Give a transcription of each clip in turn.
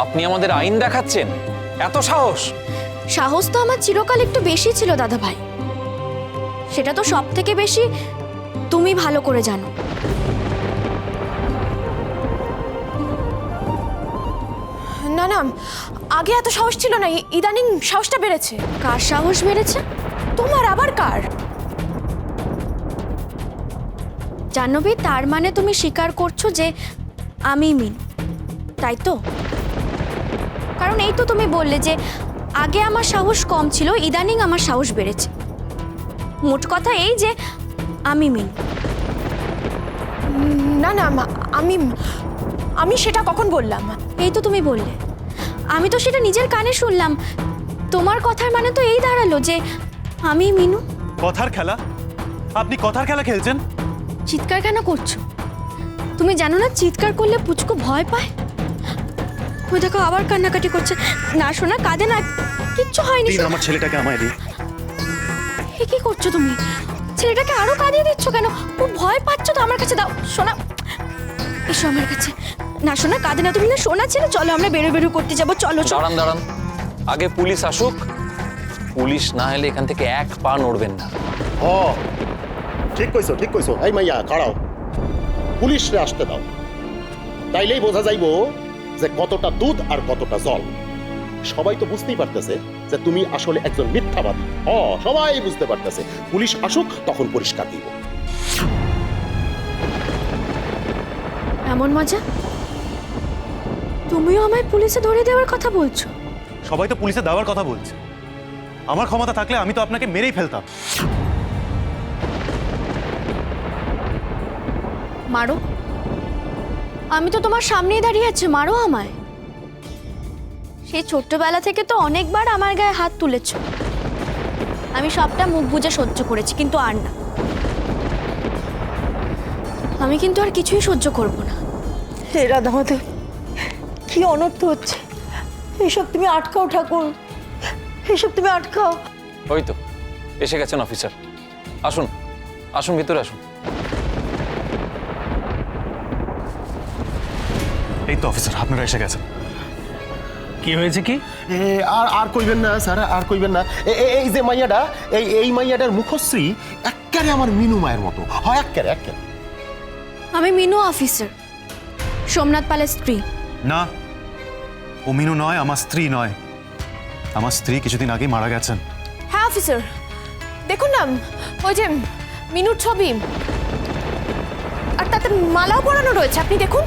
আপনি আমাদের আইন দেখাচ্ছেন? এত সাহস? সাহস তো আমার চিরকাল একটু বেশি ছিল দাদা ভাই, সেটা তো সব থেকে বেশি তুমি ভালো করে জানো। না না, আগে এত সাহস ছিল না, ইদানিং সাহসটা বেড়েছে। কার সাহস বেড়েছে? তোমার আবার কার? জাহ্নবী, তার মানে তুমি স্বীকার করছো যে আমি মিন, তাই তো? কারণ এই তো তুমি বললে যে আগে আমার সাহস কম ছিল, ইদানিং আমার সাহস বেড়েছে। মোট কথা এই যে আমি মিন। না না, আমি আমি সেটা কখন বললাম? এই তো তুমি বললে, আমি তো সেটা নিজের কানে শুনলাম। তোমার কথার মানে তো এই দাঁড়ালো যে আমি মিনু। কথার খেলা? আপনি কথার খেলা খেলছেন? চিৎকার কেন করছো? তুমি জানো না চিৎকার করলে পুচকু ভয় পায়? ওই দেখো আবার কান্নাকাটি করছে। না শোনা, কাঁদে না, কিচ্ছু হয়নি। দিন আমার ছেলেটাকে আমায় দিন। এ কি করছো তুমি? ছেলেটাকে আরো কাঁদিয়ে দিচ্ছ কেন? ও ভয় পাচ্ছ তো, আমার কাছে দাও। সোনা, এসো আমার কাছে। না শোনা, কাঁদে না, তুমি না সোনা ছেলে। চলো আমরা বেরো করতে যাবো, চলো চলো। দাঁড়ান দাঁড়ান, আগে পুলিশ আসুক। পুলিশ না এলে এখান থেকে এক পা নড়বেন না। হ, ঠিক কইছো। এই মাইয়া কাড়াও, পুলিশরে আসতে দাও, তাইলেই বোঝা যাইবো যে কতটা দুধ আর কতটা জল। সবাই তো বুঝতেই পারতেছে যে তুমি আসলে একজন মিথ্যাবাদী। সবাই বুঝতে পারতেছে। পুলিশ আসুক, তখন পরিষ্কার দিব। এমন মজা? তুমিও আমায় পুলিশে ধরে দেওয়ার কথা বলছো? সবাই তো পুলিশে দেওয়ার কথা বলছে। আমার ক্ষমতা থাকলে আমি তো আপনাকে মেরেই ফেলতাম। মারো, আমি তো তোমার সামনেই দাঁড়িয়ে আছি, মারো আমায়। সেই ছোট্টবেলা থেকে তো অনেকবার আমার গায়ে হাত তুলেছ, আমি সবটা মুখ বুজে সহ্য করেছি, কিন্তু আর না। আমি কিন্তু আর কিছুই সহ্য করব না। হে রাধা মাধব, কি অনর্থ হচ্ছে! এসব তুমি আটকাও ঠাকুর, এসব তুমি আটকাও। ওই তো এসে গেছেন অফিসার। আসুন আসুন, ভিতরে আসুন। এই তো অফিসার, আপনারা এসে গেছেন। কি হয়েছে কি? আর কইবেন না স্যার, আর কইবেন না। এই যে মাইয়াটা, এই মাইয়াটার মুখশ্রী এক্কারে আমার মিনু মায়ের মতো হয়, এক্কারে। আমি মিনু অফিসার, সোমনাথ পালের স্ত্রী। না, ও মিনু নয়, আমার স্ত্রী নয়। আমার স্ত্রী কিছুদিন আগে মারা গেছেন। হ্যাঁ অফিসার, দেখুন না ওই যে মিনুর ছবি, আর তাতে মালাও পরানো রয়েছে, আপনি দেখুন।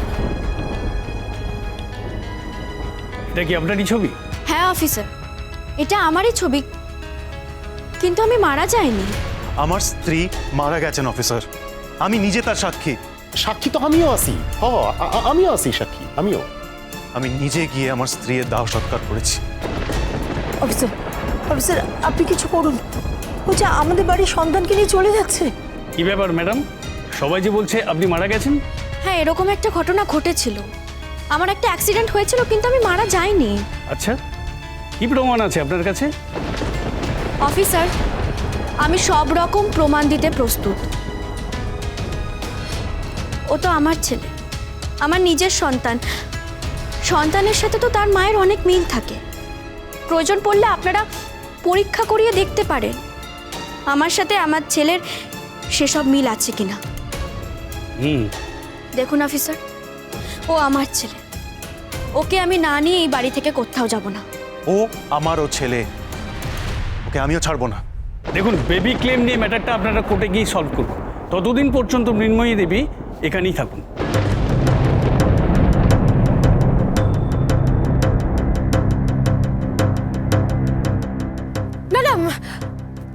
এটা কি আপনারই ছবি? হ্যাঁ অফিসার, এটা আমারই ছবি, কিন্তু আমি মারা যাইনি। আমার স্ত্রী মারা গেছেন অফিসার, আমি নিজে তার সাক্ষী। সাক্ষী তো আমিও আছি। আমিও আছি সাক্ষী, আমিও। আমি নিজে গিয়ে আমার স্ত্রীর দাহ সৎকার করেছি। অফিসার, অফিসার আপনি কিছু করুন। ও যে আমাদের বাড়ির সন্তানকে নিয়ে চলে যাচ্ছে। কি ব্যাপার ম্যাডাম, সবাই যে বলছে আপনি মারা গেছেন? হ্যাঁ, এরকম একটা ঘটনা ঘটেছিল। আমার একটা অ্যাক্সিডেন্ট হয়েছিল, কিন্তু আমি মারা যাইনি। আচ্ছা, কি প্রমাণ আছে আপনার কাছে? অফিসার, আমি সব রকম প্রমাণ দিতে প্রস্তুত। ও তো আমার ছেলে, আমার নিজের সন্তান। সন্তানের সাথে তো তার মায়ের অনেক মিল থাকে। প্রয়োজন পড়লে আপনারা পরীক্ষা করিয়ে দেখতে পারেন আমার সাথে আমার ছেলের সেসব মিল আছে কিনা। দেখুন অফিসার, ও আমার ছেলে, ওকে আমি না নিয়ে এই বাড়ি থেকে কোথাও যাব না। ও আমারও ছেলে, ওকে আমিও ছাড়বো না। দেখুন, বেবি ক্লেম নিয়ে ম্যাটারটা আপনারা কোর্টে গিয়ে সলভ করুন। ততদিন পর্যন্ত মৃন্ময়ী দেবী এখানেই থাকুন। ম্যাডাম,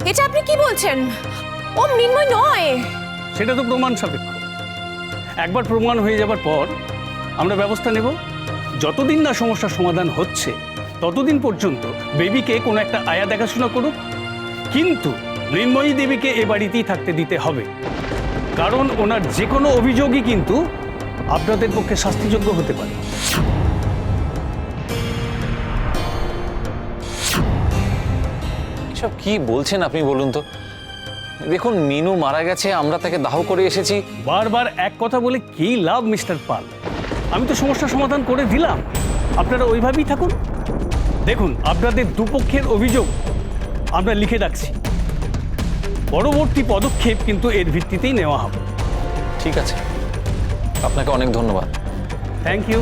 এটা আপনি কি বলছেন? ও মৃন্ময় নয়। সেটা তো প্রমাণ সাপেক্ষ। একবার প্রমাণ হয়ে যাবার পর আমরা ব্যবস্থা নেব। যতদিন না সমস্যার সমাধান হচ্ছে ততদিন পর্যন্ত বেবিকে কোনো একটা আয়া দেখাশোনা করুক, কিন্তু মৃন্ময়ী দেবীকে এ বাড়িতেই থাকতে দিতে হবে। কারণ ওনার যে কোনো অভিযোগই কিন্তু আপনাদের পক্ষে শাস্তিযোগ্য হতে পারে। এসব কি বলছেন আপনি, বলুন তো? দেখুন, মিনু মারা গেছে, আমরা তাকে দাহ করে এসেছি। বারবার এক কথা বলে কি লাভ মিস্টার পাল? আমি তো সমস্যার সমাধান করে দিলাম। আপনারা ওইভাবেই থাকুন। দেখুন, আপনাদের দুপক্ষের অভিযোগ আমরা লিখে রাখছি, পরবর্তী পদক্ষেপ কিন্তু এর ভিত্তিতেই নেওয়া হবে। ঠিক আছে, আপনাকে অনেক ধন্যবাদ। Thank you.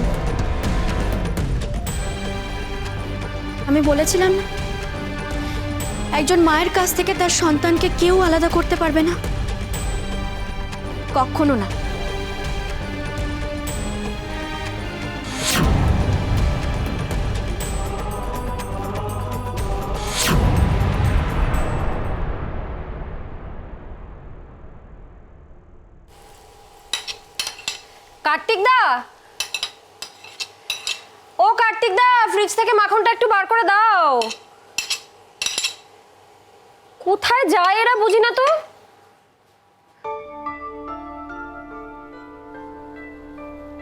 আমি বলেছিলাম না, একজন মায়ের কাছ থেকে তার সন্তানকে কেউ আলাদা করতে পারবে না, কখনো না। কার্তিক দা, ও কার্তিক দা, ফ্রিজ থেকে মাখনটা একটু বার করে দাও। কোথায় যায় এরা বুঝি না তো।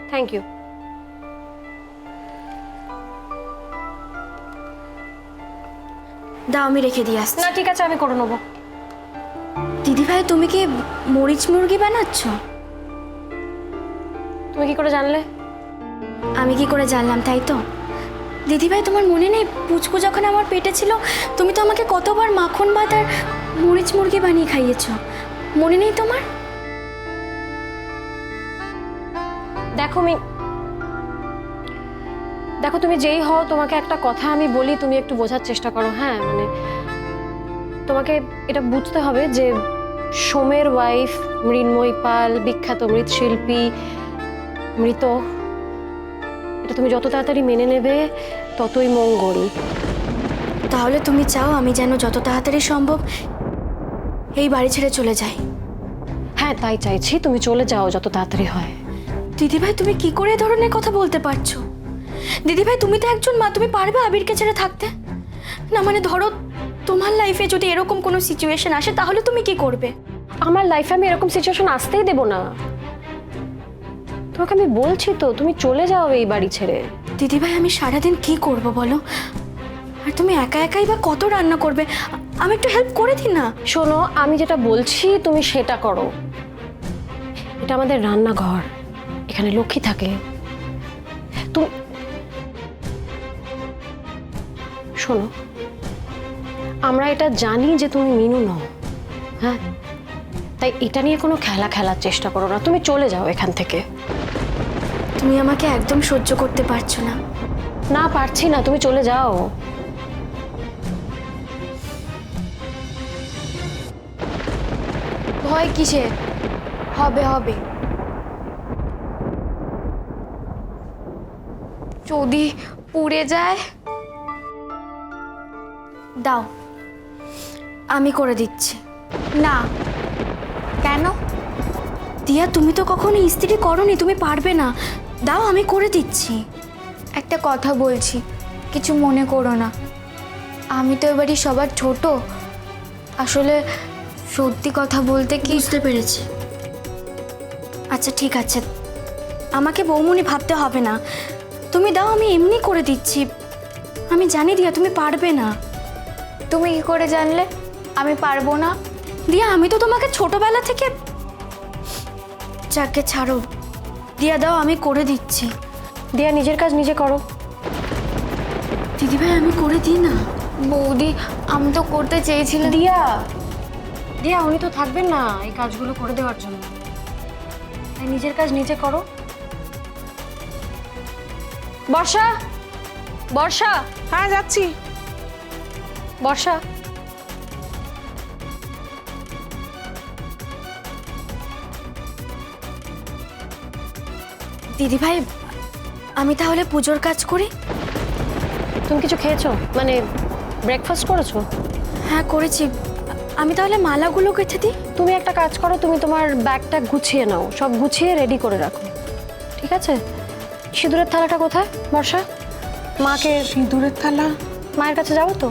Thank you. দাও, আমি রেখে দিয়ে আসছি। না ঠিক আছে, আমি করে নেবো। দিদিভাই, তুমি কি মরিচ মুরগি বানাচ্ছ? তুমি কি করে জানলে? আমি কি করে জানলাম তাই তো? দিদিভাই, তোমার মনে নেই পুচকু যখন আমার পেটে ছিল তুমি তো আমাকে কতবার মাখন ভাত আর মরিচ মুরগি বানিয়ে খাইয়েছো, মনে নেই তোমার? দেখো তুমি যেই হও, তোমাকে একটা কথা আমি বলি, তুমি একটু বোঝার চেষ্টা করো। হ্যাঁ, মানে তোমাকে এটা বুঝতে হবে যে সোমের ওয়াইফ মৃন্ময়ী পাল, বিখ্যাত মৃৎশিল্পী, মৃত, এটা তুমি যত তাড়াতাড়ি মেনে নেবে ততই মঙ্গল। তাহলে তুমি চাও আমি যেন যত তাড়াতাড়ি সম্ভব এই বাড়ি ছেড়ে চলে যাই? হ্যাঁ, তাই চাইছি, তুমি চলে যাও যত তাড়াতাড়ি হয়। দিদিভাই, তুমি কি করে এ ধরনের কথা বলতে পারছো? দিদিভাই, তুমি তো একজন মা, তুমি পারবে আবিরকে ছেড়ে থাকতে? না মানে ধরো তোমার লাইফে যদি এরকম কোনো সিচুয়েশন আসে তাহলে তুমি কি করবে? আমার লাইফে আমি এরকম সিচুয়েশন আসতেই দেব না। তোমাকে আমি বলছি তো, তুমি চলে যাও এই বাড়ি ছেড়ে। দিদিভাই, আমি সারাদিন কি করব বলো? আর তুমি একা একাই বা কত রান্না করবে? আমি একটু হেল্প করে দিই না? শোনো, আমি যেটা বলছি তুমি সেটা করো। এটা আমাদের রান্নাঘর, এখানে লক্ষ্মী থাকে। তুমি শোনো, আমরা এটা জানি যে তুমি মিনু নও, হ্যাঁ, তাই এটা নিয়ে কোনো খেলার চেষ্টা করো না। তুমি চলে যাও এখান থেকে। তুমি আমাকে একদম সহ্য করতে পারছো না? না, পারছি না, তুমি চলে যাও। ভয় কিসে? হবে হবে। যদি পুড়ে যায়? দাও, আমি করে দিচ্ছি। না। কেন? দিয়া, তুমি তো কখনো ইস্ত্রি করোনি, তুমি পারবে না। দাও, আমি করে দিচ্ছি। একটা কথা বলছি, কিছু মনে করো না। আমি তো এবারই সবার ছোট। আসলে সত্যি কথা বলতে কি, বুঝতে পেরেছি। আচ্ছা ঠিক আছে, আমাকে বৌমনি ভাবতে হবে না। তুমি দাও, আমি এমনি করে দিচ্ছি। আমি জানি দিয়া তুমি পারবে না। তুমি কি করে জানলে আমি পারবো না? দিয়া, আমি তো তোমাকে ছোটবেলা থেকে। যাকে ছাড়ো, দিয়া দাও, আমি করে দিচ্ছি। দিয়া, নিজের কাজ নিজে করো। দিদিভাই, আমি করে দিই না? বৌদি, আমি তো করতে চেয়েছিলাম। দিয়া, দিয়া, উনি তো থাকবেন না এই কাজগুলো করে দেওয়ার জন্য, তাই নিজের কাজ নিজে করো। বর্ষা, বর্ষা। হ্যাঁ, যাচ্ছি। বর্ষা, দিদিভাই, আমি তাহলে পুজোর কাজ করি। তুমি কিছু খেয়েছো? মানে ব্রেকফাস্ট করেছো? হ্যাঁ, করেছি। আমি তাহলে মালাগুলো গেঁথে দিই। তুমি একটা কাজ করো, তুমি তোমার ব্যাগটা গুছিয়ে নাও, সব গুছিয়ে রেডি করে রাখো, ঠিক আছে? সিঁদুরের থালাটা কোথায় বর্ষা? মাকে সিঁদুরের থালা? মায়ের কাছে যাবো তো।